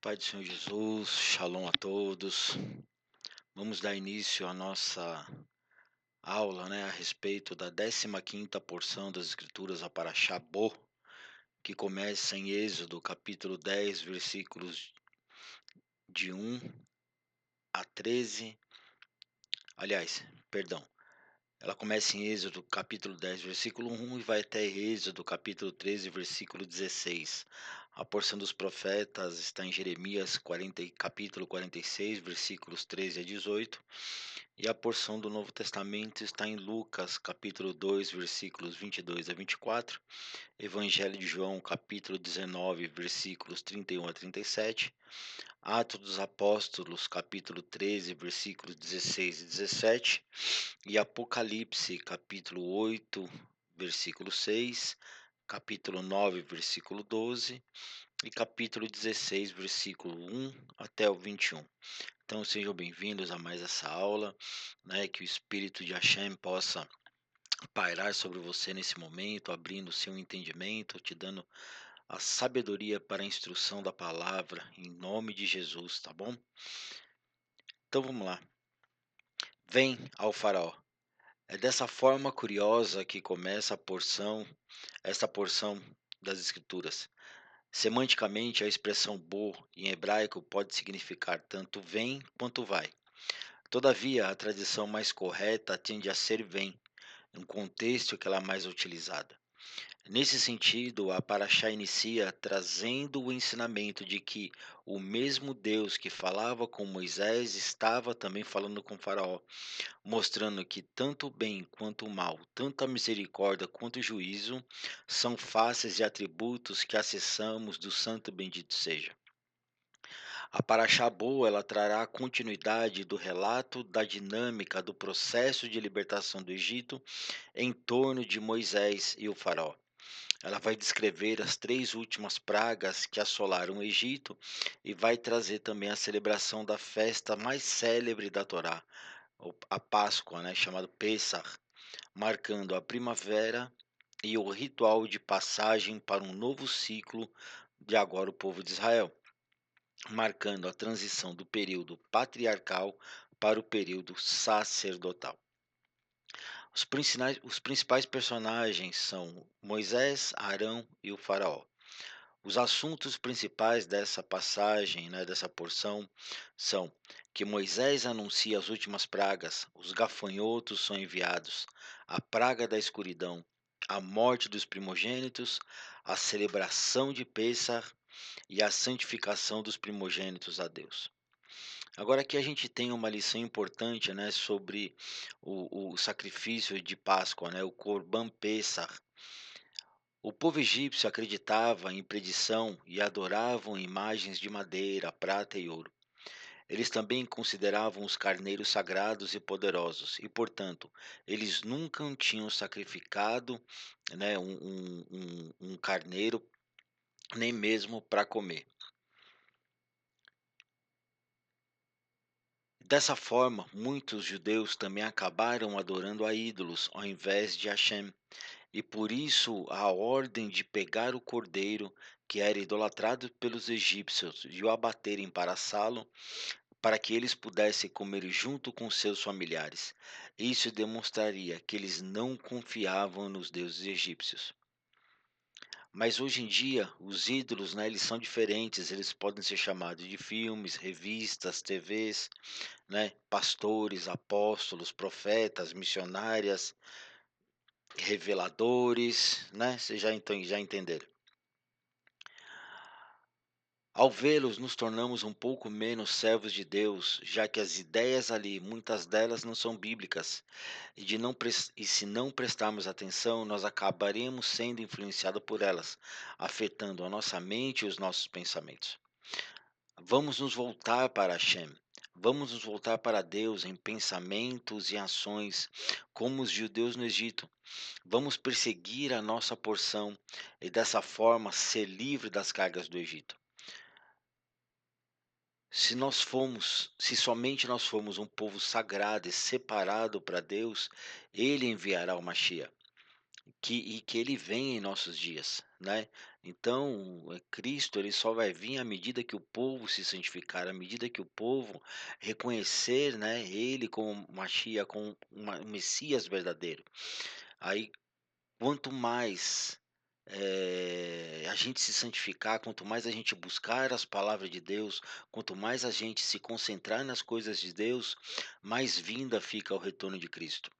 Pai do Senhor Jesus, shalom a todos. Vamos dar início à nossa aula, a respeito da 15ª porção das Escrituras, a Parashá Bo, que começa em Êxodo, capítulo 10, versículos de 1 a 13. Aliás, perdão. Ela começa em Êxodo, capítulo 10, versículo 1 e vai até Êxodo, capítulo 13, versículo 16. A porção dos profetas está em Jeremias 40, capítulo 46, versículos 13 a 18. E a porção do Novo Testamento está em Lucas, capítulo 2, versículos 22 a 24, Evangelho de João, capítulo 19, versículos 31 a 37, Atos dos Apóstolos, capítulo 13, versículos 16 e 17, e Apocalipse, capítulo 8, versículo 6, capítulo 9, versículo 12 e capítulo 16, versículo 1 até o 21. Então sejam bem-vindos a mais essa aula, que o Espírito de Hashem possa pairar sobre você nesse momento, abrindo o seu entendimento, te dando a sabedoria para a instrução da palavra, em nome de Jesus, tá bom? Então vamos lá. Vem ao faraó. É dessa forma curiosa que começa esta porção das Escrituras. Semanticamente, a expressão bo em hebraico pode significar tanto vem quanto vai. Todavia, a tradição mais correta tende a ser vem, no contexto que ela é mais utilizada. Nesse sentido, a Paraxá inicia trazendo o ensinamento de que o mesmo Deus que falava com Moisés estava também falando com Faraó, mostrando que tanto o bem quanto o mal, tanto a misericórdia quanto o juízo, são faces e atributos que acessamos do Santo Bendito seja. A Paraxá Boa, ela trará a continuidade do relato da dinâmica do processo de libertação do Egito em torno de Moisés e o faraó. Ela vai descrever as 3 últimas pragas que assolaram o Egito e vai trazer também a celebração da festa mais célebre da Torá, a Páscoa, chamado Pessah, marcando a primavera e o ritual de passagem para um novo ciclo de agora o povo de Israel, marcando a transição do período patriarcal para o período sacerdotal. Os principais personagens são Moisés, Arão e o faraó. Os assuntos principais dessa passagem, dessa porção, são que Moisés anuncia as últimas pragas, os gafanhotos são enviados, a praga da escuridão, a morte dos primogênitos, a celebração de Pêssar e a santificação dos primogênitos a Deus. Agora aqui a gente tem uma lição importante, sobre o sacrifício de Páscoa, o Corban Pessah. O povo egípcio acreditava em predição e adoravam imagens de madeira, prata e ouro. Eles também consideravam os carneiros sagrados e poderosos, e, portanto, eles nunca tinham sacrificado, um carneiro, nem mesmo para comer. Dessa forma, muitos judeus também acabaram adorando a ídolos ao invés de Hashem, e por isso a ordem de pegar o cordeiro que era idolatrado pelos egípcios e o abaterem para assá-lo, para que eles pudessem comer junto com seus familiares. Isso demonstraria que eles não confiavam nos deuses egípcios. Mas hoje em dia, os ídolos, eles são diferentes, eles podem ser chamados de filmes, revistas, TVs, pastores, apóstolos, profetas, missionárias, reveladores, vocês já entenderam. Ao vê-los, nos tornamos um pouco menos servos de Deus, já que as ideias ali, muitas delas não são bíblicas, e se não prestarmos atenção, nós acabaremos sendo influenciados por elas, afetando a nossa mente e os nossos pensamentos. Vamos nos voltar para Hashem. Vamos nos voltar para Deus em pensamentos e ações, como os judeus no Egito. Vamos perseguir a nossa porção e dessa forma ser livre das cargas do Egito. Se somente nós formos um povo sagrado e separado para Deus, Ele enviará o Mashiach. que ele vem em nossos dias, né. Então, Cristo ele só vai vir à medida que o povo se santificar, à medida que o povo reconhecer, né, ele como Machia, como um Messias verdadeiro. Aí, quanto mais, a gente se santificar, quanto mais a gente buscar as palavras de Deus, quanto mais a gente se concentrar nas coisas de Deus, mais vinda fica o retorno de Cristo.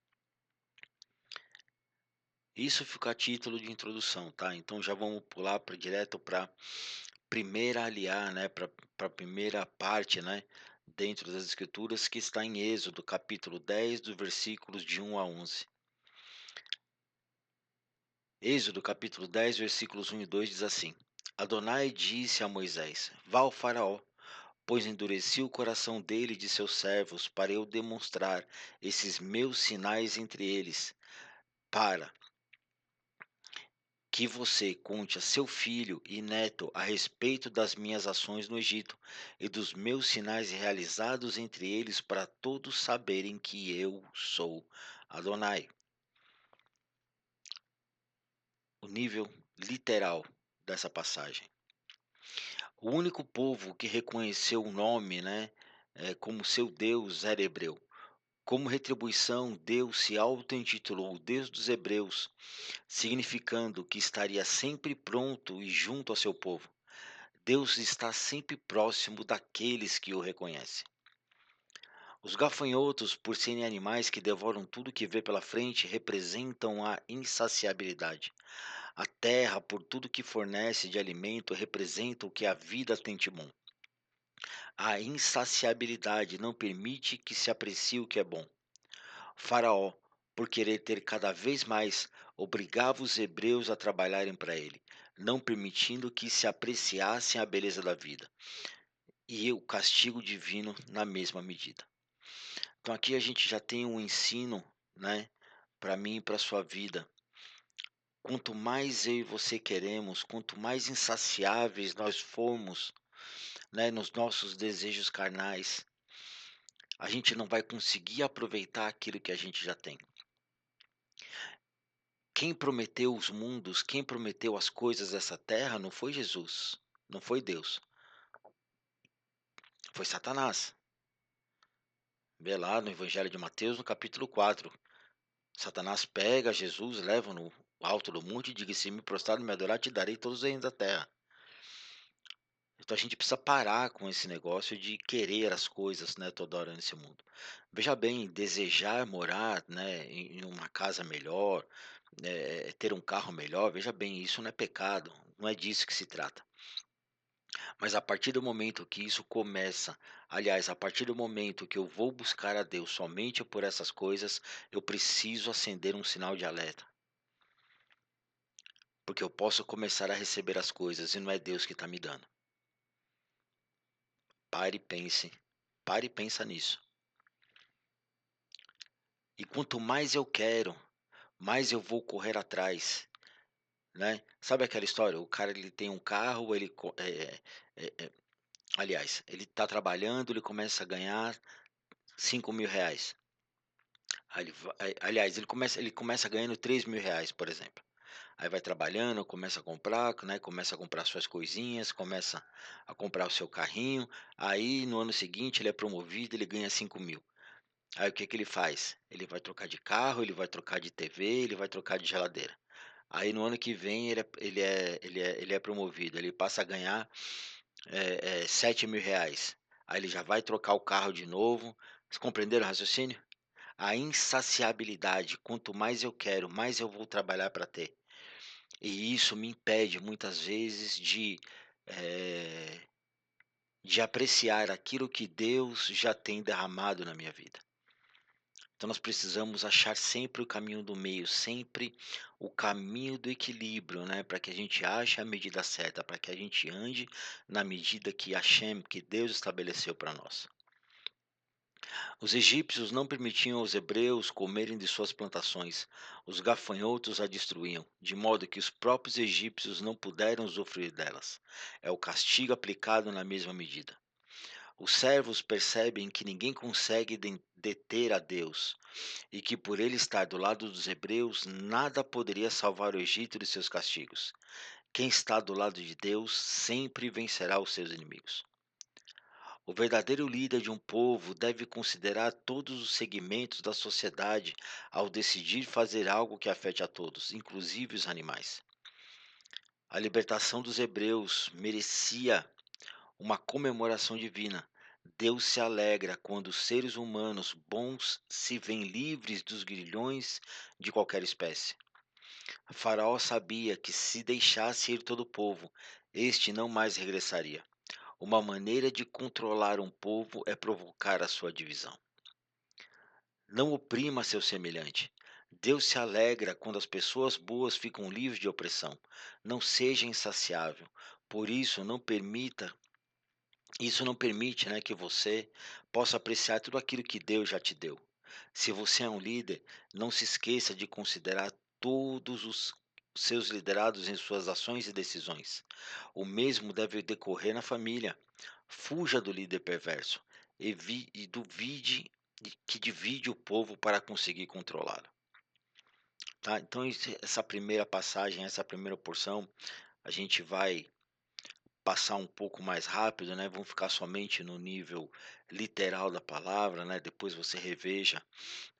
Isso fica a título de introdução, tá? Então já vamos pular para direto para primeira aliar, né? Para a primeira parte, né? Dentro das Escrituras, que está em Êxodo, capítulo 10, dos versículos de 1 a 11. Êxodo, capítulo 10, versículos 1 e 2 diz assim: Adonai disse a Moisés: Vá ao Faraó, pois endureci o coração dele e de seus servos, para eu demonstrar esses meus sinais entre eles, para que você conte a seu filho e neto a respeito das minhas ações no Egito e dos meus sinais realizados entre eles, para todos saberem que eu sou Adonai. O nível literal dessa passagem. O único povo que reconheceu o nome, né, como seu Deus era hebreu. Como retribuição, Deus se auto-intitulou Deus dos Hebreus, significando que estaria sempre pronto e junto ao seu povo. Deus está sempre próximo daqueles que o reconhecem. Os gafanhotos, por serem animais que devoram tudo que vê pela frente, representam a insaciabilidade. A terra, por tudo que fornece de alimento, representa o que a vida tem de bom. A insaciabilidade não permite que se aprecie o que é bom. Faraó, por querer ter cada vez mais, obrigava os hebreus a trabalharem para ele, não permitindo que se apreciassem a beleza da vida, e o castigo divino na mesma medida. Então aqui a gente já tem um ensino, né, para mim e para sua vida. Quanto mais eu e você queremos, quanto mais insaciáveis nós formos, né, nos nossos desejos carnais, a gente não vai conseguir aproveitar aquilo que a gente já tem. Quem prometeu os mundos, quem prometeu as coisas dessa terra não foi Jesus, não foi Deus, foi Satanás. Vê lá no Evangelho de Mateus, no capítulo 4. Satanás pega Jesus, leva no alto do monte e diz: Se me prostrar e me adorar, te darei todos os reinos da terra. Então a gente precisa parar com esse negócio de querer as coisas, né, toda hora nesse mundo. Veja bem, desejar morar, né, em uma casa melhor, ter um carro melhor, veja bem, isso não é pecado, não é disso que se trata. Mas a partir do momento que isso começa, aliás, a partir do momento que eu vou buscar a Deus somente por essas coisas, eu preciso acender um sinal de alerta. Porque eu posso começar a receber as coisas e não é Deus que está me dando. Pare e pense. Pare e pensa nisso. E quanto mais eu quero, mais eu vou correr atrás, né. Sabe aquela história, o cara ele tem um carro, aliás, ele está trabalhando, ele começa a ganhar R$ 5.000. Aí aliás, ele começa ganhando R$ 3.000, por exemplo. Aí vai trabalhando, começa a comprar, né, começa a comprar suas coisinhas, começa a comprar o seu carrinho, aí no ano seguinte ele é promovido, ele ganha 5.000. Aí o que que ele faz? Ele vai trocar de carro, ele vai trocar de TV, ele vai trocar de geladeira. Aí no ano que vem ele é promovido, ele passa a ganhar, R$ 7.000. Aí ele já vai trocar o carro de novo. Vocês compreenderam o raciocínio? A insaciabilidade, quanto mais eu quero, mais eu vou trabalhar para ter. E isso me impede muitas vezes eh, de apreciar aquilo que Deus já tem derramado na minha vida. Então nós precisamos achar sempre o caminho do meio, sempre o caminho do equilíbrio, né, para que a gente ache a medida certa, para que a gente ande na medida que Hashem, que Deus estabeleceu para nós. Os egípcios não permitiam aos hebreus comerem de suas plantações, os gafanhotos a destruíam, de modo que os próprios egípcios não puderam usufruir delas. É o castigo aplicado na mesma medida. Os servos percebem que ninguém consegue deter a Deus e que por ele estar do lado dos hebreus, nada poderia salvar o Egito de seus castigos. Quem está do lado de Deus sempre vencerá os seus inimigos. O verdadeiro líder de um povo deve considerar todos os segmentos da sociedade ao decidir fazer algo que afete a todos, inclusive os animais. A libertação dos hebreus merecia uma comemoração divina. Deus se alegra quando os seres humanos bons se veem livres dos grilhões de qualquer espécie. Faraó sabia que se deixasse ir todo o povo, este não mais regressaria. Uma maneira de controlar um povo é provocar a sua divisão. Não oprima seu semelhante. Deus se alegra quando as pessoas boas ficam livres de opressão. Não seja insaciável. Por isso não permite, né, que você possa apreciar tudo aquilo que Deus já te deu. Se você é um líder, não se esqueça de considerar todos os seus liderados em suas ações e decisões. O mesmo deve decorrer na família. Fuja do líder perverso e duvide que divide o povo para conseguir controlá-lo. Tá? Então, essa primeira passagem, essa primeira porção, a gente vai passar um pouco mais rápido, né? Vamos ficar somente no nível literal da palavra, né? Depois você reveja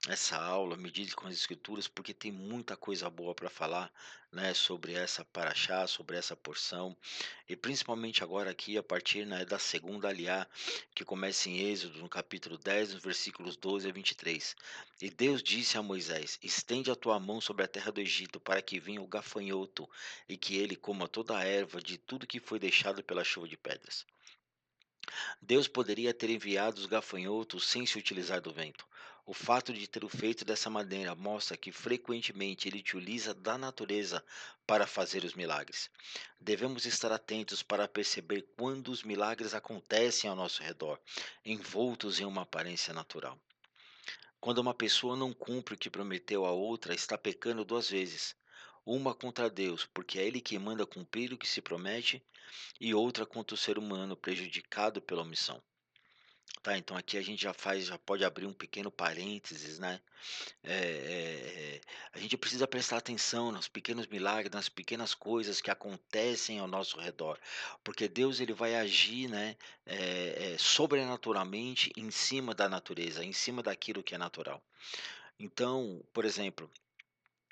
essa aula, medite com as escrituras, porque tem muita coisa boa para falar, né, sobre essa paraxá, sobre essa porção, e principalmente agora aqui a partir, né, da segunda aliá, que começa em Êxodo, no capítulo 10, nos versículos 12 a 23. E Deus disse a Moisés: Estende a tua mão sobre a terra do Egito, para que venha o gafanhoto, e que ele coma toda a erva de tudo que foi deixado pela chuva de pedras. Deus poderia ter enviado os gafanhotos sem se utilizar do vento. O fato de ter o feito dessa maneira mostra que frequentemente ele utiliza da natureza para fazer os milagres. Devemos estar atentos para perceber quando os milagres acontecem ao nosso redor, envoltos em uma aparência natural. Quando uma pessoa não cumpre o que prometeu a outra, está pecando duas vezes. Uma contra Deus, porque é Ele que manda cumprir o que se promete, e outra contra o ser humano, prejudicado pela omissão. Tá, então aqui a gente já pode abrir um pequeno parênteses, né? A gente precisa prestar atenção nos pequenos milagres, nas pequenas coisas que acontecem ao nosso redor, porque Deus ele vai agir, né, sobrenaturalmente em cima da natureza, em cima daquilo que é natural. Então, por exemplo,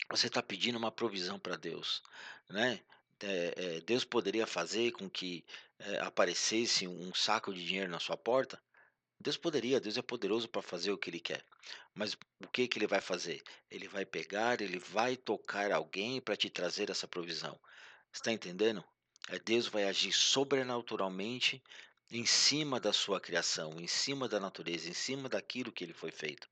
você está pedindo uma provisão para Deus, né? Deus poderia fazer com que aparecesse um saco de dinheiro na sua porta? Deus poderia, Deus é poderoso para fazer o que Ele quer. Mas o que que Ele vai fazer? Ele vai pegar, Ele vai tocar alguém para te trazer essa provisão. Está entendendo? Deus vai agir sobrenaturalmente em cima da sua criação, em cima da natureza, em cima daquilo que Ele foi feito.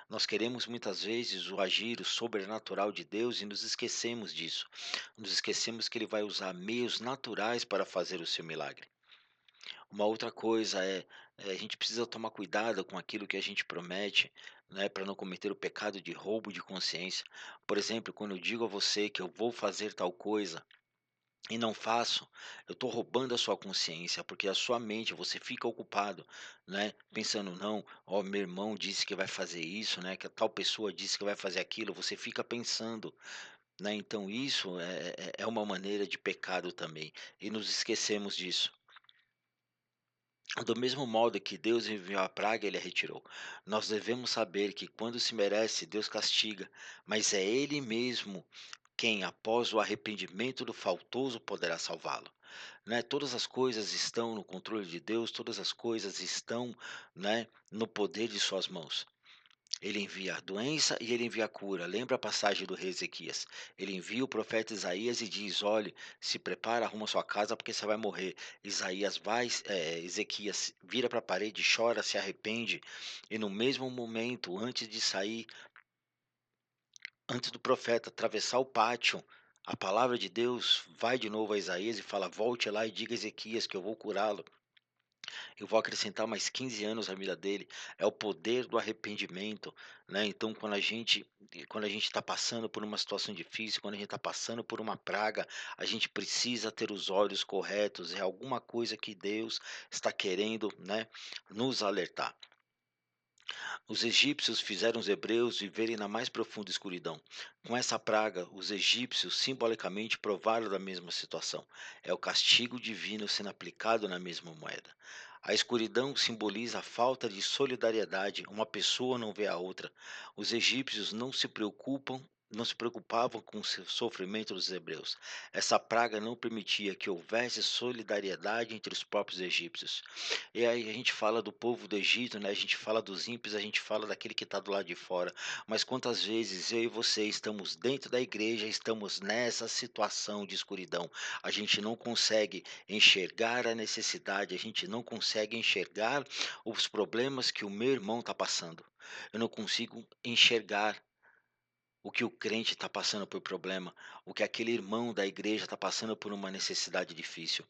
Nós queremos muitas vezes o agir o sobrenatural de Deus e nos esquecemos disso. Nos esquecemos que Ele vai usar meios naturais para fazer o seu milagre. Uma outra coisa a gente precisa tomar cuidado com aquilo que a gente promete, né, para não cometer o pecado de roubo de consciência. Por exemplo, quando eu digo a você que eu vou fazer tal coisa e não faço, eu estou roubando a sua consciência, porque a sua mente, você fica ocupado, né, pensando, não, ó, meu irmão disse que vai fazer isso, né, que a tal pessoa disse que vai fazer aquilo, você fica pensando, né, então isso é uma maneira de pecado também, e nos esquecemos disso. Do mesmo modo que Deus enviou a praga, ele a retirou. Nós devemos saber que quando se merece, Deus castiga, mas é Ele mesmo quem, após o arrependimento do faltoso, poderá salvá-lo. Né? Todas as coisas estão no controle de Deus, todas as coisas estão, né, no poder de suas mãos. Ele envia a doença e ele envia a cura. Lembra a passagem do rei Ezequias? Ele envia o profeta Isaías e diz: olhe, se prepara, arruma sua casa porque você vai morrer. Isaías vai, Ezequias vira para a parede, chora, se arrepende, e no mesmo momento, antes de sair, antes do profeta atravessar o pátio, a palavra de Deus vai de novo a Isaías e fala: volte lá e diga a Ezequias que eu vou curá-lo. Eu vou acrescentar mais 15 anos à vida dele. É o poder do arrependimento, né. Então quando a gente está passando por uma situação difícil, quando a gente está passando por uma praga, a gente precisa ter os olhos corretos, é alguma coisa que Deus está querendo, né, nos alertar. Os egípcios fizeram os hebreus viverem na mais profunda escuridão. Com essa praga, os egípcios simbolicamente provaram da mesma situação. É o castigo divino sendo aplicado na mesma moeda. A escuridão simboliza a falta de solidariedade, uma pessoa não vê a outra. Os egípcios não se preocupavam com o sofrimento dos hebreus. Essa praga não permitia que houvesse solidariedade entre os próprios egípcios. E aí a gente fala do povo do Egito, né, a gente fala dos ímpios, a gente fala daquele que está do lado de fora, mas quantas vezes eu e você estamos dentro da igreja, estamos nessa situação de escuridão, a gente não consegue enxergar a necessidade, a gente não consegue enxergar os problemas que o meu irmão está passando. Eu não consigo enxergar o que o crente está passando por problema, o que aquele irmão da igreja está passando por uma necessidade difícil,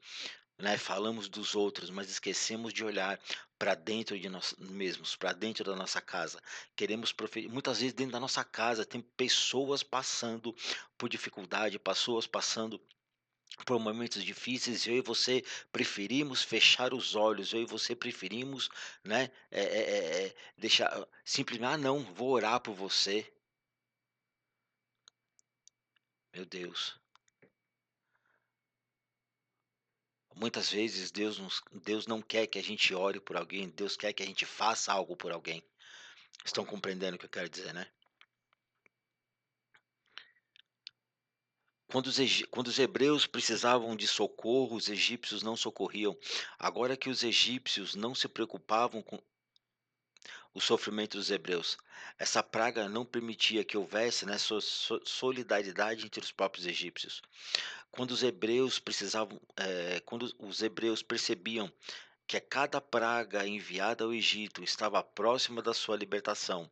né, falamos dos outros, mas esquecemos de olhar para dentro de nós mesmos, para dentro da nossa casa. Queremos muitas vezes dentro da nossa casa tem pessoas passando por dificuldade, pessoas passando por momentos difíceis, eu e você preferimos fechar os olhos, eu e você preferimos, né, deixar simplesmente: "Ah não, vou orar por você". Meu Deus, muitas vezes Deus não quer que a gente ore por alguém, Deus quer que a gente faça algo por alguém. Estão compreendendo o que eu quero dizer, né? Quando os hebreus precisavam de socorro, os egípcios não socorriam. Agora que os egípcios não se preocupavam com o sofrimento dos hebreus, essa praga não permitia que houvesse, né, solidariedade entre os próprios egípcios. Quando os hebreus percebiam que a cada praga enviada ao Egito estava próxima da sua libertação,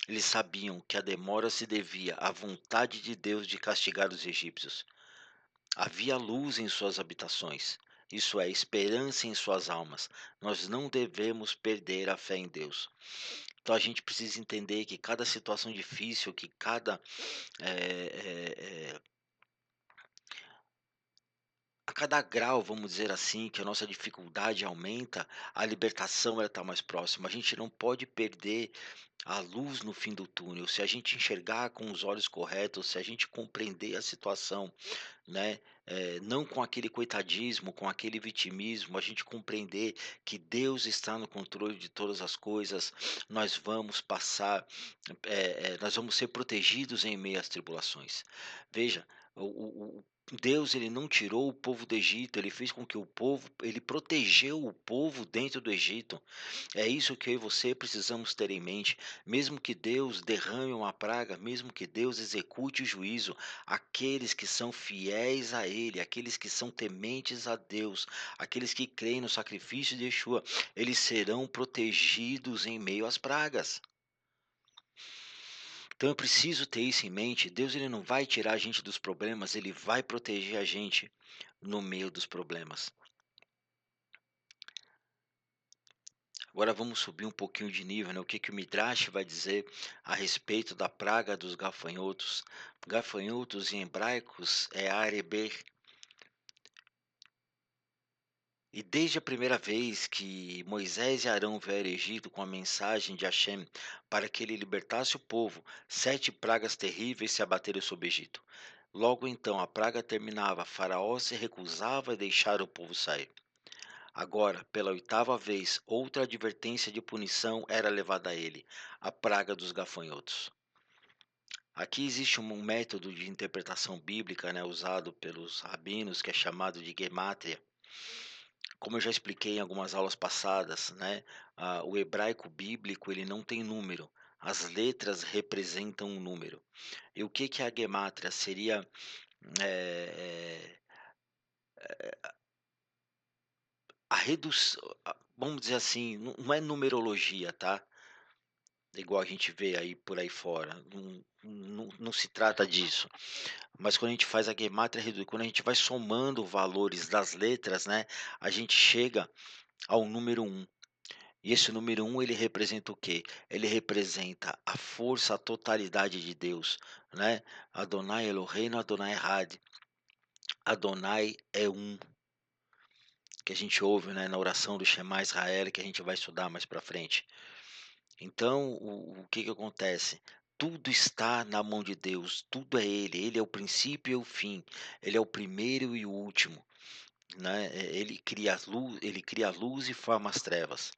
eles sabiam que a demora se devia à vontade de Deus de castigar os egípcios. Havia luz em suas habitações, isso é, esperança em suas almas. Nós não devemos perder a fé em Deus. Então a gente precisa entender que cada situação difícil, que eh, eh, a cada grau, vamos dizer assim, que a nossa dificuldade aumenta, a libertação ela está mais próxima. A gente não pode perder a luz no fim do túnel. Se a gente enxergar com os olhos corretos, se a gente compreender a situação, né, não com aquele coitadismo, com aquele vitimismo, a gente compreender que Deus está no controle de todas as coisas, nós vamos passar, nós vamos ser protegidos em meio às tribulações. Veja, o Deus ele não tirou o povo do Egito, ele fez com que o povo, ele protegeu o povo dentro do Egito. É isso que eu e você precisamos ter em mente. Mesmo que Deus derrame uma praga, mesmo que Deus execute o juízo, aqueles que são fiéis a Ele, aqueles que são tementes a Deus, aqueles que creem no sacrifício de Yeshua, eles serão protegidos em meio às pragas. Então eu preciso ter isso em mente. Deus ele não vai tirar a gente dos problemas, ele vai proteger a gente no meio dos problemas. Agora vamos subir um pouquinho de nível, né? O que que o Midrash vai dizer a respeito da praga dos gafanhotos? Gafanhotos em hebraicos é areber. E desde a primeira vez que Moisés e Arão vieram ao Egito com a mensagem de Hashem para que ele libertasse o povo, 7 pragas terríveis se abateram sobre o Egito. Logo então a praga terminava, Faraó se recusava a deixar o povo sair. Agora, pela 8ª vez, outra advertência de punição era levada a ele, a praga dos gafanhotos. Aqui existe um método de interpretação bíblica, né, usado pelos rabinos, que é chamado de gemátria. Como eu já expliquei em algumas aulas passadas, né, o hebraico bíblico ele não tem número. As letras representam um número. E o que que é a gemátria? Seria eh, a redução, vamos dizer assim, não é numerologia, tá? Igual a gente vê aí por aí fora, não se trata disso. Mas quando a gente faz a gematria quando a gente vai somando valores das letras, né, a gente chega ao número um. E esse número um ele representa o quê? Ele representa a força, a totalidade de Deus, né? Adonai Eloheinu, Adonai Echad. Adonai é um, que a gente ouve, né, na oração do Shema Israel, que a gente vai estudar mais para frente. Então, o que que acontece? Tudo está na mão de Deus, tudo é Ele é o princípio e o fim, Ele é o primeiro e o último, né? Ele cria a luz e forma as trevas.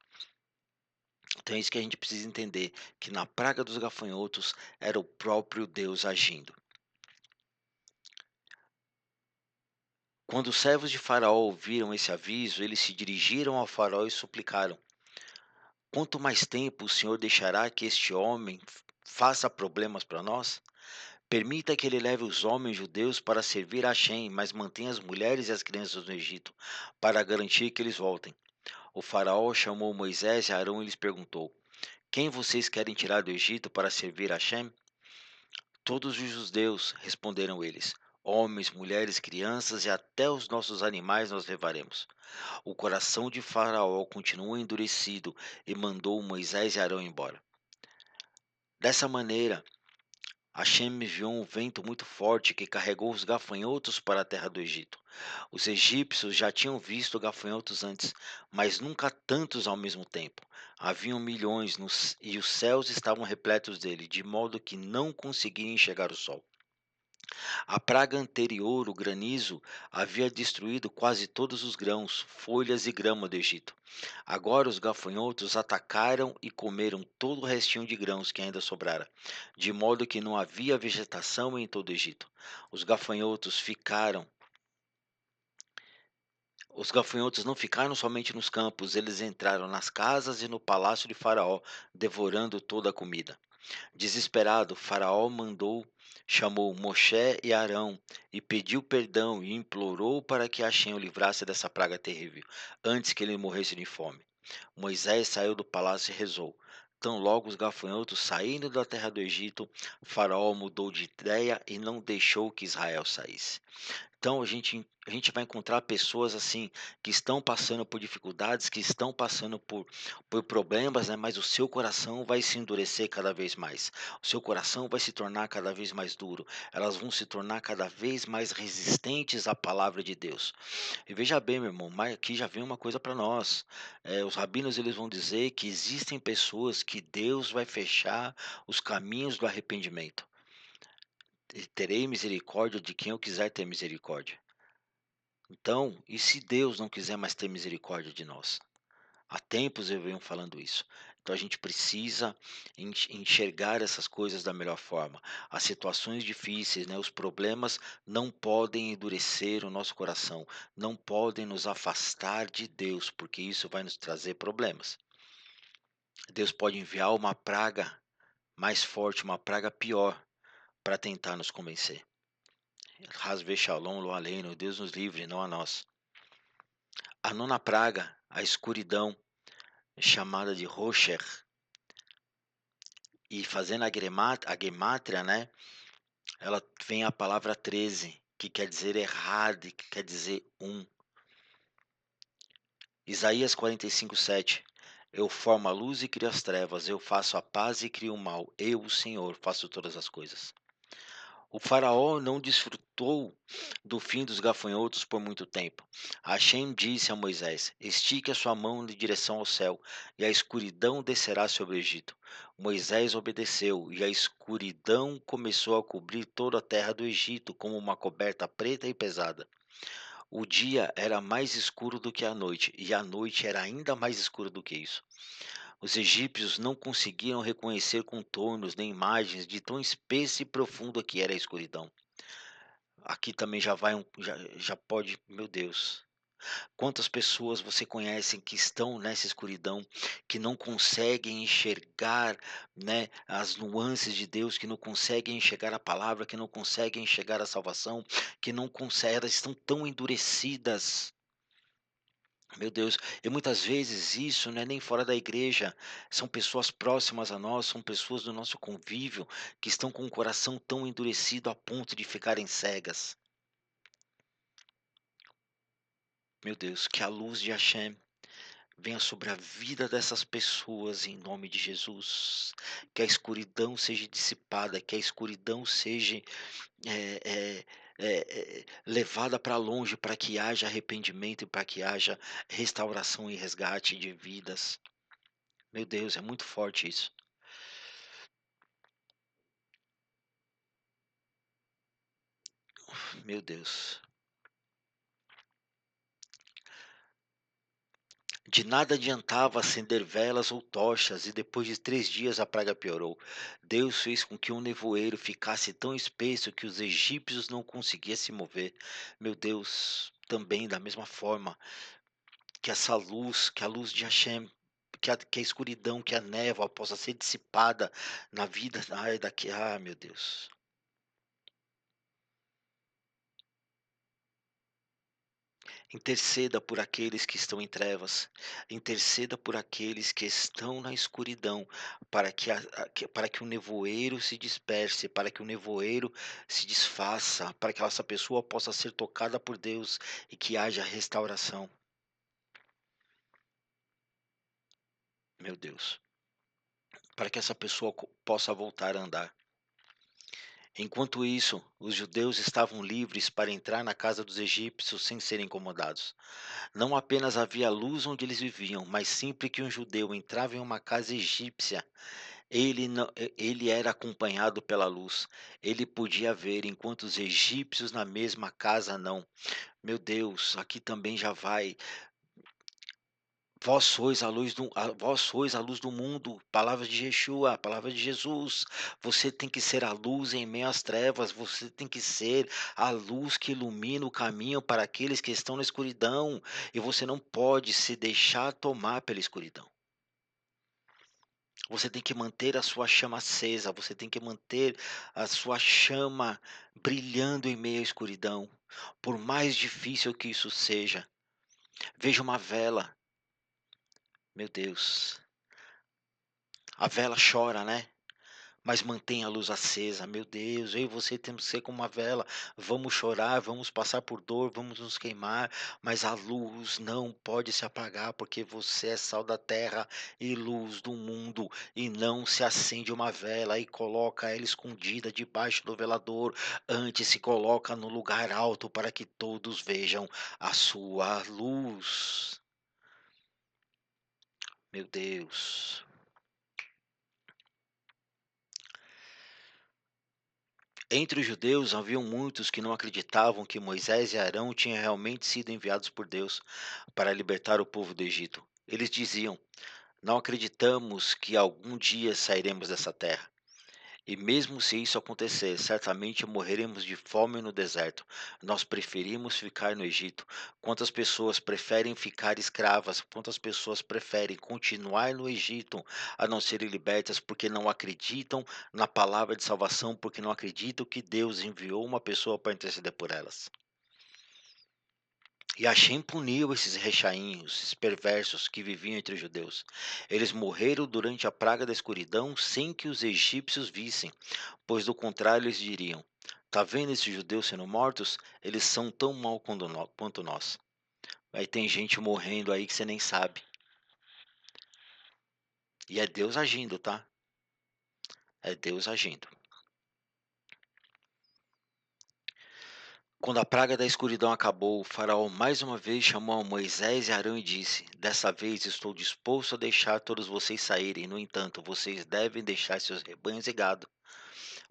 Então é isso que a gente precisa entender, que na praga dos gafanhotos era o próprio Deus agindo. Quando os servos de Faraó ouviram esse aviso, eles se dirigiram ao Faraó e suplicaram: quanto mais tempo o Senhor deixará que este homem faça problemas para nós? Permita que ele leve os homens judeus para servir a Hashem, mas mantenha as mulheres e as crianças no Egito, para garantir que eles voltem. O faraó chamou Moisés e Arão e lhes perguntou: quem vocês querem tirar do Egito para servir a Hashem? Todos os judeus, responderam eles. Homens, mulheres, crianças e até os nossos animais nós levaremos. O coração de Faraó continuou endurecido e mandou Moisés e Arão embora. Dessa maneira, Hashem enviou um vento muito forte que carregou os gafanhotos para a terra do Egito. Os egípcios já tinham visto gafanhotos antes, mas nunca tantos ao mesmo tempo. Haviam milhões e os céus estavam repletos dele, de modo que não conseguiam enxergar o sol. A praga anterior, o granizo, havia destruído quase todos os grãos, folhas e grama do Egito. Agora os gafanhotos atacaram e comeram todo o restinho de grãos que ainda sobrara, de modo que não havia vegetação em todo o Egito. Os gafanhotos ficaram os gafanhotos não ficaram somente nos campos, eles entraram nas casas e no palácio de Faraó, devorando toda a comida. Desesperado, Faraó chamou Moshe e Arão e pediu perdão e implorou para que Hashem o livrasse dessa praga terrível, antes que ele morresse de fome. Moisés saiu do palácio e rezou. Tão logo os gafanhotos saindo da terra do Egito, Faraó mudou de ideia e não deixou que Israel saísse. Então a gente vai encontrar pessoas assim que estão passando por dificuldades, que estão passando por problemas, né? Mas o seu coração vai se endurecer cada vez mais. O seu coração vai se tornar cada vez mais duro. Elas vão se tornar cada vez mais resistentes à palavra de Deus. E veja bem, meu irmão, mas aqui já vem uma coisa para nós. Os rabinos eles vão dizer que existem pessoas que Deus vai fechar os caminhos do arrependimento. E terei misericórdia de quem eu quiser ter misericórdia. Então, e se Deus não quiser mais ter misericórdia de nós? Há tempos eu venho falando isso. Então a gente precisa enxergar essas coisas da melhor forma. As situações difíceis, né, os problemas não podem endurecer o nosso coração, não podem nos afastar de Deus, porque isso vai nos trazer problemas. Deus pode enviar uma praga mais forte, uma praga pior, para tentar nos convencer. Hasve shalom lo aleinu, Deus nos livre, não a nós. A nona praga, a escuridão, chamada de Rosher, e fazendo a gemátria, né, ela vem a palavra 13, que quer dizer errado, que quer dizer um. Isaías 45:7. Eu formo a luz e crio as trevas, eu faço a paz e crio o mal, eu, o Senhor, faço todas as coisas. O faraó não desfrutou do fim dos gafanhotos por muito tempo. Hashem disse a Moisés: estique a sua mão em direção ao céu, e a escuridão descerá sobre o Egito. Moisés obedeceu, e a escuridão começou a cobrir toda a terra do Egito como uma coberta preta e pesada. O dia era mais escuro do que a noite, e a noite era ainda mais escura do que isso. Os egípcios não conseguiam reconhecer contornos nem imagens de tão espessa e profunda que era a escuridão. Aqui também já vai já pode, meu Deus. Quantas pessoas você conhece que estão nessa escuridão, que não conseguem enxergar, né, as nuances de Deus, que não conseguem enxergar a palavra, que não conseguem enxergar a salvação, que não conseguem, elas estão tão endurecidas. Meu Deus, e muitas vezes isso não é nem fora da igreja, são pessoas próximas a nós, são pessoas do nosso convívio que estão com o coração tão endurecido a ponto de ficarem cegas. Meu Deus, que a luz de Hashem venha sobre a vida dessas pessoas em nome de Jesus. Que a escuridão seja dissipada, que a escuridão seja levada para longe, para que haja arrependimento e para que haja restauração e resgate de vidas. Meu Deus, é muito forte isso. Meu Deus. De nada adiantava acender velas ou tochas, e depois de 3 dias a praga piorou. Deus fez com que um nevoeiro ficasse tão espesso que os egípcios não conseguiam se mover. Meu Deus, também da mesma forma, que essa luz, que a luz de Hashem, que a escuridão, que a névoa possa ser dissipada na vida, ai, daqui, ah, meu Deus. Interceda por aqueles que estão em trevas, interceda por aqueles que estão na escuridão, para que o nevoeiro se disperse, para que o nevoeiro se desfaça, para que essa pessoa possa ser tocada por Deus e que haja restauração. Meu Deus, para que essa pessoa possa voltar a andar. Enquanto isso, os judeus estavam livres para entrar na casa dos egípcios sem serem incomodados. Não apenas havia luz onde eles viviam, mas sempre que um judeu entrava em uma casa egípcia, ele era acompanhado pela luz. Ele podia ver, enquanto os egípcios na mesma casa não. Meu Deus, aqui também já vai. Vós sois a luz do mundo, palavra de Yeshua, palavra de Jesus. Você tem que ser a luz em meio às trevas, você tem que ser a luz que ilumina o caminho para aqueles que estão na escuridão, e você não pode se deixar tomar pela escuridão. Você tem que manter a sua chama acesa, você tem que manter a sua chama brilhando em meio à escuridão, por mais difícil que isso seja. Veja uma vela, meu Deus, a vela chora, né? Mas mantém a luz acesa. Meu Deus, eu e você temos que ser como uma vela. Vamos chorar, vamos passar por dor, vamos nos queimar, mas a luz não pode se apagar, porque você é sal da terra e luz do mundo. E não se acende uma vela e coloca ela escondida debaixo do velador. Antes se coloca no lugar alto para que todos vejam a sua luz. Meu Deus. Entre os judeus haviam muitos que não acreditavam que Moisés e Arão tinham realmente sido enviados por Deus para libertar o povo do Egito. Eles diziam: Não acreditamos que algum dia sairemos dessa terra. E mesmo se isso acontecer, certamente morreremos de fome no deserto. Nós preferimos ficar no Egito. Quantas pessoas preferem ficar escravas? Quantas pessoas preferem continuar no Egito a não serem libertas porque não acreditam na palavra de salvação, porque não acreditam que Deus enviou uma pessoa para interceder por elas? E Hashem puniu esses rechainhos, esses perversos que viviam entre os judeus. Eles morreram durante a praga da escuridão sem que os egípcios vissem, pois do contrário eles diriam: Tá vendo esses judeus sendo mortos? Eles são tão mal quanto nós. Aí tem gente morrendo aí que você nem sabe. E é Deus agindo, tá? É Deus agindo. Quando a praga da escuridão acabou, o faraó mais uma vez chamou a Moisés e Arão e disse: Dessa vez estou disposto a deixar todos vocês saírem. No entanto, vocês devem deixar seus rebanhos e gado,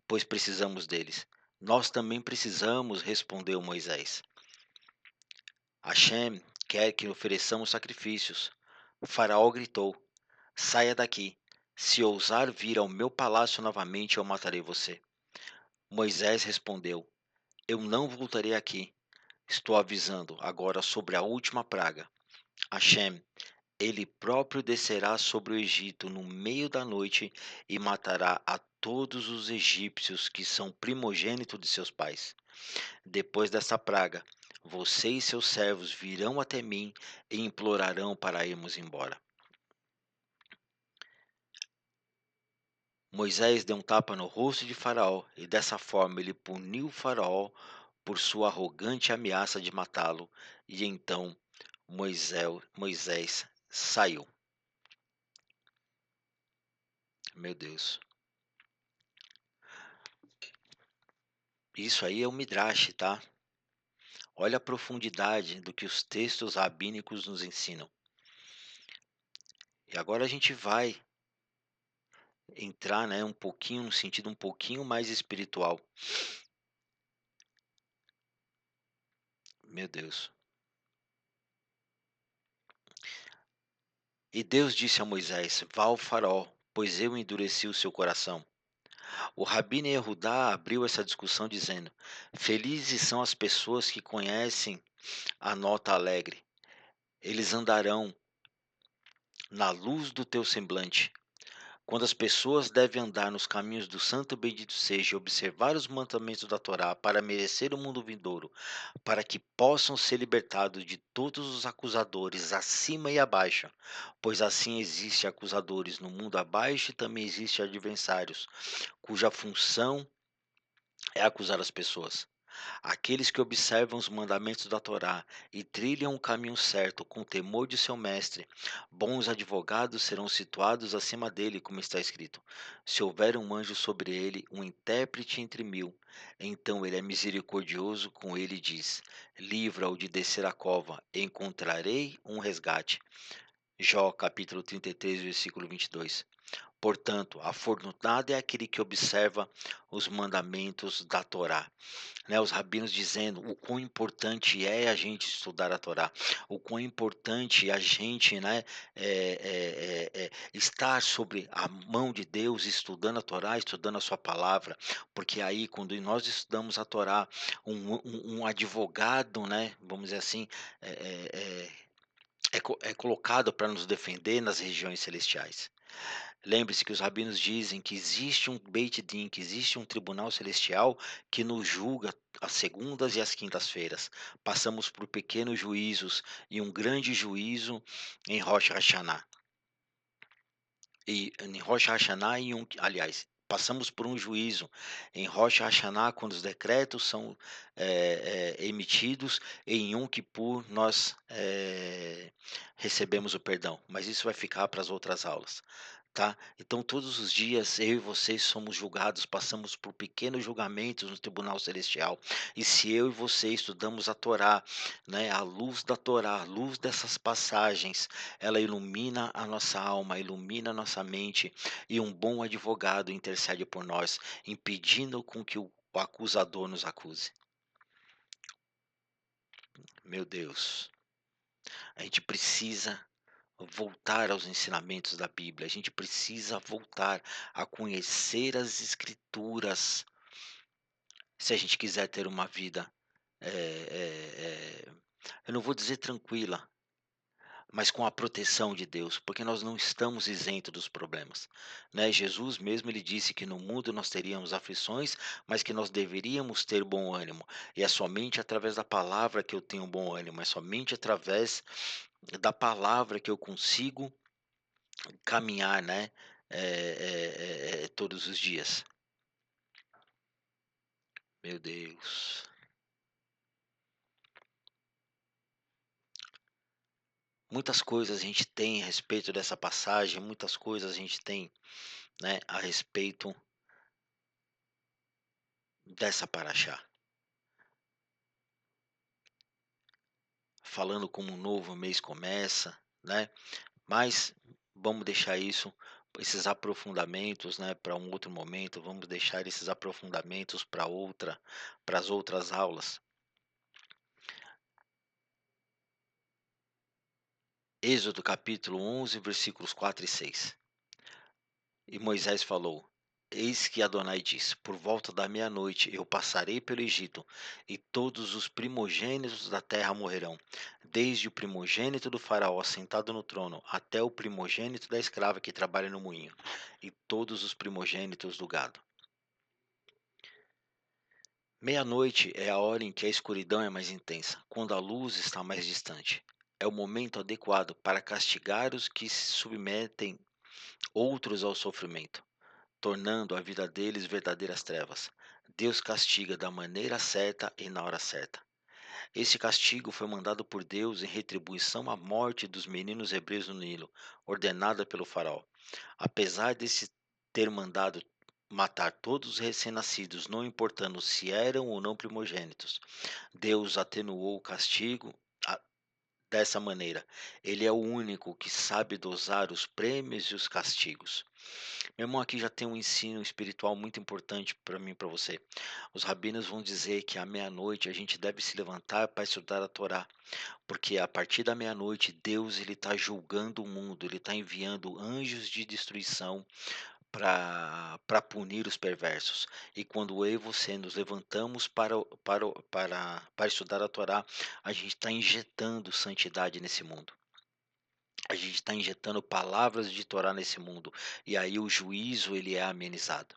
pois precisamos deles. Nós também precisamos, respondeu Moisés. Hashem quer que ofereçamos sacrifícios. O faraó gritou: Saia daqui. Se ousar vir ao meu palácio novamente, eu matarei você. Moisés respondeu: Eu não voltarei aqui. Estou avisando agora sobre a última praga. Hashem, ele próprio descerá sobre o Egito no meio da noite e matará a todos os egípcios que são primogênitos de seus pais. Depois dessa praga, você e seus servos virão até mim e implorarão para irmos embora. Moisés deu um tapa no rosto de Faraó e dessa forma ele puniu Faraó por sua arrogante ameaça de matá-lo. E então Moisés saiu. Meu Deus. Isso aí é o Midrash, tá? Olha a profundidade do que os textos rabínicos nos ensinam. E agora a gente vai entrar, né, um pouquinho, um sentido um pouquinho mais espiritual. Meu Deus. E Deus disse a Moisés: Vá ao faraó, pois eu endureci o seu coração. O Rabino Yehudá abriu essa discussão dizendo: Felizes são as pessoas que conhecem a nota alegre. Eles andarão na luz do teu semblante. Quando as pessoas devem andar nos caminhos do Santo Bendito seja e observar os mandamentos da Torá para merecer o mundo vindouro, para que possam ser libertados de todos os acusadores acima e abaixo, pois assim existem acusadores no mundo abaixo e também existem adversários, cuja função é acusar as pessoas. Aqueles que observam os mandamentos da Torá e trilham o caminho certo com temor de seu mestre, bons advogados serão situados acima dele, como está escrito. Se houver um anjo sobre ele, um intérprete entre mil, então ele é misericordioso com ele e diz: Livra-o de descer a cova, encontrarei um resgate. Jó capítulo 33, versículo 22. Portanto, afortunado é aquele que observa os mandamentos da Torá, né, os rabinos dizendo o quão importante é a gente estudar a Torá, o quão importante é a gente, né, estar sobre a mão de Deus, estudando a Torá, estudando a sua palavra, porque aí quando nós estudamos a Torá, um advogado, né, vamos dizer assim, é, é, é, é colocado para nos defender nas regiões celestiais. Lembre-se que os rabinos dizem que existe um Beit Din, que existe um tribunal celestial que nos julga às segundas e às quintas-feiras. Passamos por pequenos juízos e um grande juízo em Rosh Hashanah. E em Rosh Hashanah aliás, passamos por um juízo em Rosh Hashanah quando os decretos são emitidos e em Yom Kippur nós recebemos o perdão. Mas isso vai ficar para as outras aulas. Tá? Então, todos os dias eu e vocês somos julgados, passamos por pequenos julgamentos no tribunal celestial. E se eu e você estudamos a Torá, né, a luz da Torá, a luz dessas passagens, ela ilumina a nossa alma, ilumina a nossa mente, e um bom advogado intercede por nós, impedindo com que o acusador nos acuse. Meu Deus, a gente precisa voltar aos ensinamentos da Bíblia. A gente precisa voltar a conhecer as Escrituras, se a gente quiser ter uma vida, eh eh eh, eu não vou dizer tranquila, mas com a proteção de Deus, porque nós não estamos isentos dos problemas, né. Jesus mesmo ele disse que no mundo nós teríamos aflições, mas que nós deveríamos ter bom ânimo, e é somente através da palavra que eu tenho bom ânimo, é somente através da palavra que eu consigo caminhar, né, todos os dias. Meu Deus. Muitas coisas a gente tem a respeito dessa passagem, muitas coisas a gente tem, né, a respeito dessa paraxá. Falando como um novo mês começa, né, mas vamos deixar isso, esses aprofundamentos, né, para um outro momento, vamos deixar esses aprofundamentos para as outras aulas. Êxodo capítulo 11, versículos 4 e 6. E Moisés falou: Eis que Adonai diz: Por volta da meia-noite eu passarei pelo Egito, e todos os primogênitos da terra morrerão, desde o primogênito do faraó sentado no trono, até o primogênito da escrava que trabalha no moinho, e todos os primogênitos do gado. Meia-noite é a hora em que a escuridão é mais intensa, quando a luz está mais distante. É o momento adequado para castigar os que se submetem outros ao sofrimento, tornando a vida deles verdadeiras trevas. Deus castiga da maneira certa e na hora certa. Esse castigo foi mandado por Deus em retribuição à morte dos meninos hebreus no Nilo, ordenada pelo faraó. Apesar desse ter mandado matar todos os recém-nascidos, não importando se eram ou não primogênitos, Deus atenuou o castigo a- dessa maneira. Ele é o único que sabe dosar os prêmios e os castigos. Meu irmão, aqui já tem um ensino espiritual muito importante para mim e para você. Os rabinos vão dizer que à meia-noite a gente deve se levantar para estudar a Torá, porque a partir da meia-noite Deus ele está julgando o mundo, ele está enviando anjos de destruição para punir os perversos. E quando eu e você nos levantamos para estudar a Torá, a gente está injetando santidade nesse mundo. A gente está injetando palavras de Torá nesse mundo. E aí o juízo ele é amenizado.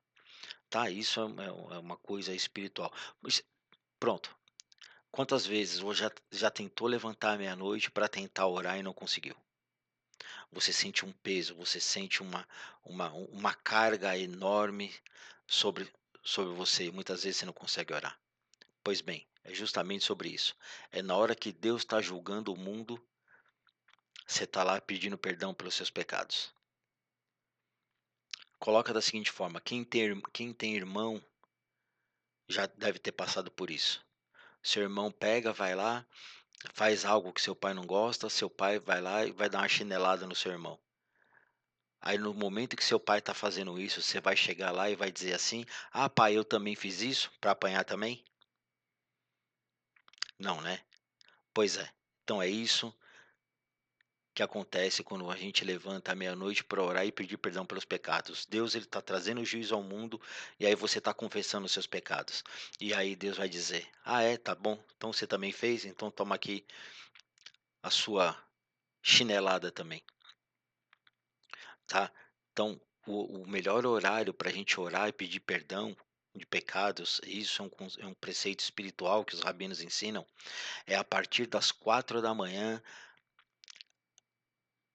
Tá? Isso é uma coisa espiritual. Mas, pronto. Quantas vezes você já tentou levantar à meia-noite para tentar orar e não conseguiu? Você sente um peso, você sente uma carga enorme sobre, sobre você. E muitas vezes você não consegue orar. Pois bem, é justamente sobre isso. É na hora que Deus está julgando o mundo, você está lá pedindo perdão pelos seus pecados. Coloca da seguinte forma: quem tem irmão já deve ter passado por isso. Seu irmão pega, vai lá, faz algo que seu pai não gosta, seu pai vai lá e vai dar uma chinelada no seu irmão. Aí no momento que seu pai está fazendo isso, você vai chegar lá e vai dizer assim: "Ah, pai, eu também fiz isso para apanhar também?" Não, né? Pois é. Então é isso que acontece quando a gente levanta à meia-noite para orar e pedir perdão pelos pecados. Deus ele está trazendo juízo ao mundo e aí você está confessando os seus pecados. E aí Deus vai dizer: "Ah, é, tá bom. Então você também fez, então toma aqui a sua chinelada também, tá?" Então o melhor horário para a gente orar e pedir perdão de pecados, isso é um preceito espiritual que os rabinos ensinam, é a partir das 4 da manhã,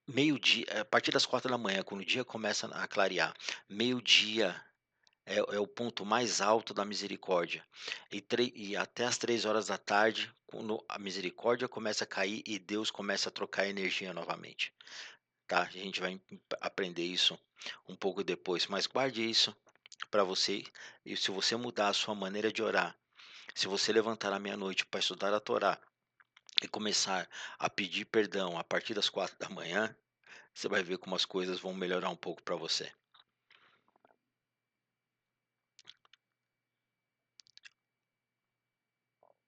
meio-dia, a partir das 4 da manhã, quando o dia começa a clarear, meio-dia é o ponto mais alto da misericórdia. E até as 3 horas da tarde, quando a misericórdia começa a cair e Deus começa a trocar energia novamente. Tá? A gente vai aprender isso um pouco depois, mas guarde isso para você. E se você mudar a sua maneira de orar, se você levantar à meia-noite para estudar a Torá e começar a pedir perdão a partir das 4 da manhã, você vai ver como as coisas vão melhorar um pouco para você.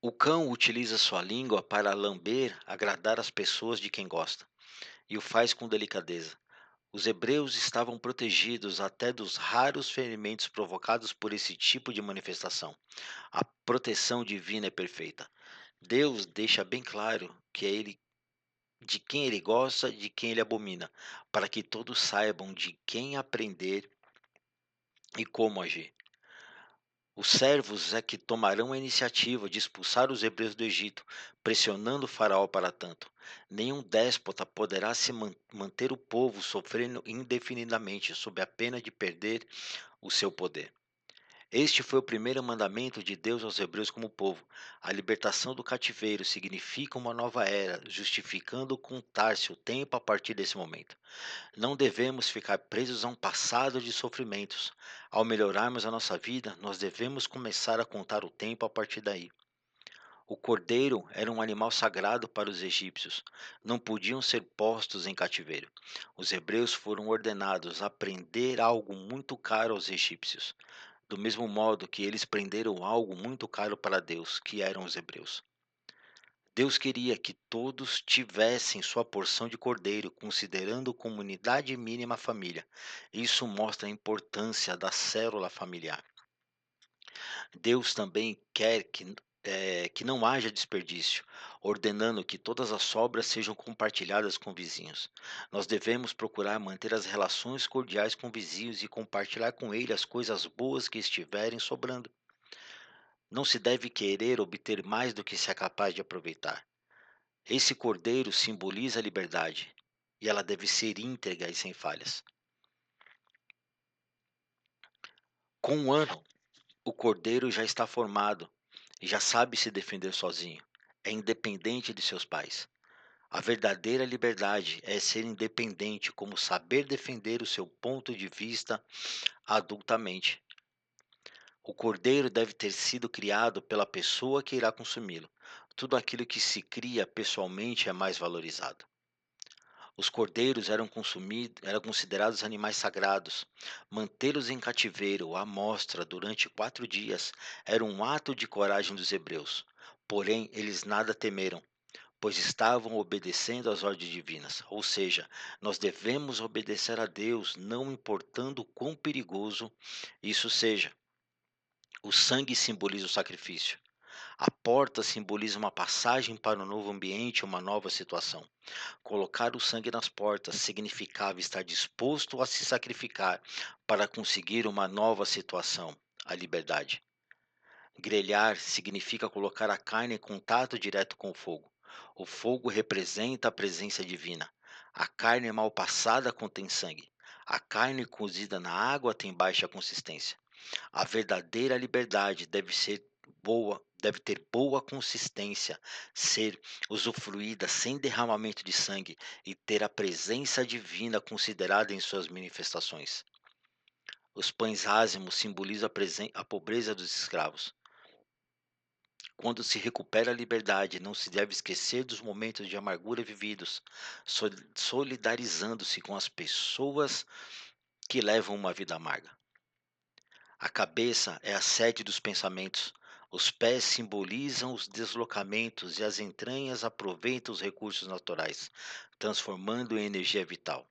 O cão utiliza sua língua para lamber, agradar as pessoas de quem gosta, e o faz com delicadeza. Os hebreus estavam protegidos até dos raros ferimentos provocados por esse tipo de manifestação. A proteção divina é perfeita. Deus deixa bem claro que é ele de quem ele gosta, de quem ele abomina, para que todos saibam de quem aprender e como agir. Os servos é que tomarão a iniciativa de expulsar os hebreus do Egito, pressionando o faraó para tanto. Nenhum déspota poderá manter o povo sofrendo indefinidamente, sob a pena de perder o seu poder. Este foi o primeiro mandamento de Deus aos hebreus como povo. A libertação do cativeiro significa uma nova era, justificando contar-se o tempo a partir desse momento. Não devemos ficar presos a um passado de sofrimentos. Ao melhorarmos a nossa vida, nós devemos começar a contar o tempo a partir daí. O cordeiro era um animal sagrado para os egípcios. Não podiam ser postos em cativeiro. Os hebreus foram ordenados a prender algo muito caro aos egípcios, do mesmo modo que eles prenderam algo muito caro para Deus, que eram os hebreus. Deus queria que todos tivessem sua porção de cordeiro, considerando como unidade mínima a família. Isso mostra a importância da célula familiar. Deus também quer que não haja desperdício, ordenando que todas as sobras sejam compartilhadas com vizinhos. Nós devemos procurar manter as relações cordiais com vizinhos e compartilhar com ele as coisas boas que estiverem sobrando. Não se deve querer obter mais do que se é capaz de aproveitar. Esse cordeiro simboliza a liberdade, e ela deve ser íntegra e sem falhas. Com um ano, o cordeiro já está formado e já sabe se defender sozinho. é independente de seus pais. A verdadeira liberdade é ser independente, como saber defender o seu ponto de vista adultamente. O cordeiro deve ter sido criado pela pessoa que irá consumi-lo. Tudo aquilo que se cria pessoalmente é mais valorizado. Os cordeiros eram considerados animais sagrados. Mantê-los em cativeiro à mostra durante 4 dias era um ato de coragem dos hebreus. Porém, eles nada temeram, pois estavam obedecendo às ordens divinas. Ou seja, nós devemos obedecer a Deus, não importando quão perigoso isso seja. O sangue simboliza o sacrifício. A porta simboliza uma passagem para um novo ambiente, uma nova situação. Colocar o sangue nas portas significava estar disposto a se sacrificar para conseguir uma nova situação, a liberdade. Grelhar significa colocar a carne em contato direto com o fogo. O fogo representa a presença divina. A carne mal passada contém sangue. A carne cozida na água tem baixa consistência. A verdadeira liberdade deve ter boa consistência, ser usufruída sem derramamento de sangue e ter a presença divina considerada em suas manifestações. Os pães ázimos simbolizam a pobreza dos escravos. Quando se recupera a liberdade, não se deve esquecer dos momentos de amargura vividos, solidarizando-se com as pessoas que levam uma vida amarga. A cabeça é a sede dos pensamentos, os pés simbolizam os deslocamentos e as entranhas aproveitam os recursos naturais, transformando em energia vital.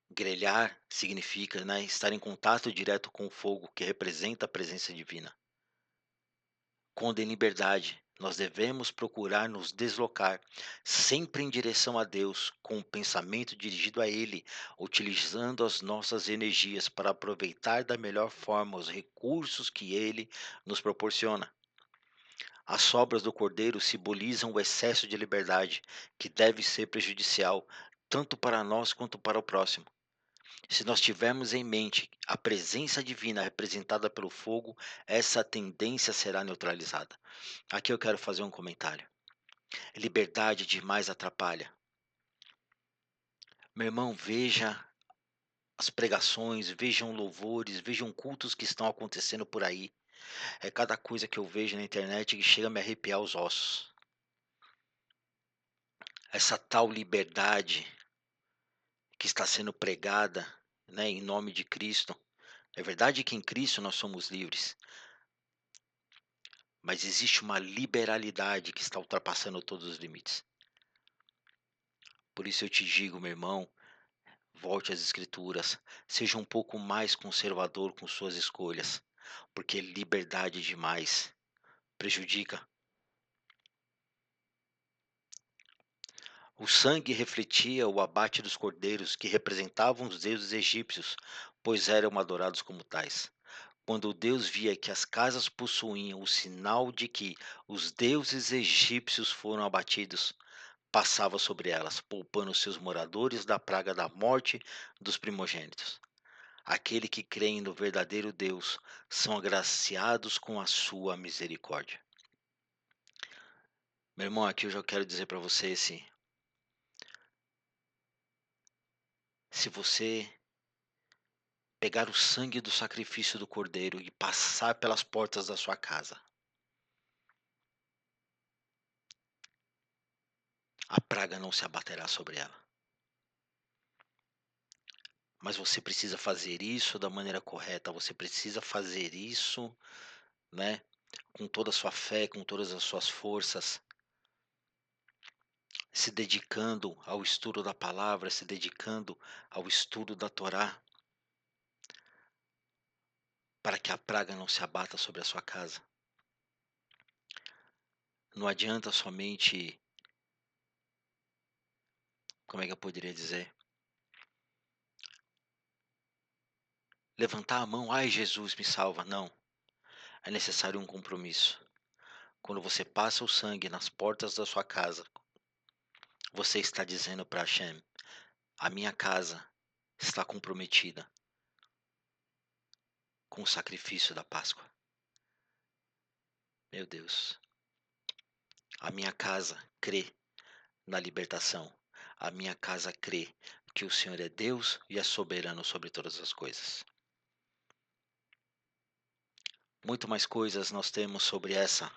Grelhar significa, né, estar em contato direto com o fogo, que representa a presença divina. Quando em liberdade, nós devemos procurar nos deslocar sempre em direção a Deus, com o pensamento dirigido a Ele, utilizando as nossas energias para aproveitar da melhor forma os recursos que Ele nos proporciona. As sobras do cordeiro simbolizam o excesso de liberdade, que deve ser prejudicial tanto para nós quanto para o próximo. Se nós tivermos em mente a presença divina representada pelo fogo, essa tendência será neutralizada. Aqui eu quero fazer um comentário. Liberdade demais atrapalha. Meu irmão, veja as pregações, vejam louvores, vejam cultos que estão acontecendo por aí. É cada coisa que eu vejo na internet que chega a me arrepiar os ossos. Essa tal liberdade que está sendo pregada, né, em nome de Cristo. É verdade que em Cristo nós somos livres, mas existe uma liberalidade que está ultrapassando todos os limites. Por isso eu te digo, meu irmão, volte às Escrituras, seja um pouco mais conservador com suas escolhas, porque liberdade demais prejudica. O sangue refletia o abate dos cordeiros que representavam os deuses egípcios, pois eram adorados como tais. Quando Deus via que as casas possuíam o sinal de que os deuses egípcios foram abatidos, passava sobre elas, poupando seus moradores da praga da morte dos primogênitos. Aquele que creem no verdadeiro Deus são agraciados com a sua misericórdia. Meu irmão, aqui eu já quero dizer para você assim, se você pegar o sangue do sacrifício do cordeiro e passar pelas portas da sua casa, a praga não se abaterá sobre ela. Mas você precisa fazer isso da maneira correta, você precisa fazer isso, né, com toda a sua fé, com todas as suas forças, se dedicando ao estudo da palavra, se dedicando ao estudo da Torá, para que a praga não se abata sobre a sua casa. Não adianta somente, como é que eu poderia dizer, levantar a mão, ai Jesus me salva. Não, é necessário um compromisso. Quando você passa o sangue nas portas da sua casa, você está dizendo para Hashem, a minha casa está comprometida com o sacrifício da Páscoa. Meu Deus. A minha casa crê na libertação. A minha casa crê que o Senhor é Deus e é soberano sobre todas as coisas. Muito mais coisas nós temos sobre essa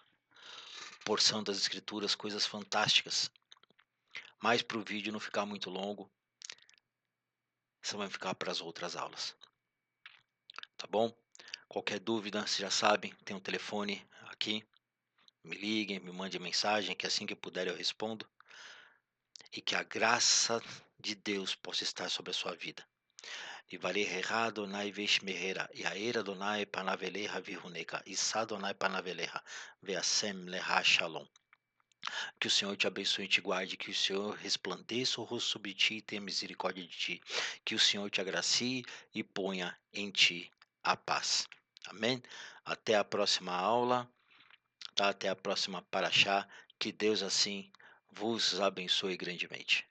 porção das Escrituras, coisas fantásticas. Mas para o vídeo não ficar muito longo, isso vai ficar para as outras aulas. Tá bom? Qualquer dúvida, vocês já sabem, tem um telefone aqui. Me liguem, me mandem mensagem, que assim que puder eu respondo. E que a graça de Deus possa estar sobre a sua vida. E vareherá Adonai veshmerera, e a era Adonai panaveleha viruneka, e sadonai panaveleha, veasem leha shalom. Que o Senhor te abençoe e te guarde, que o Senhor resplandeça o rosto sobre ti e tenha misericórdia de ti. Que o Senhor te agracie e ponha em ti a paz. Amém? Até a próxima aula, tá? Até a próxima paraxá. Que Deus assim vos abençoe grandemente.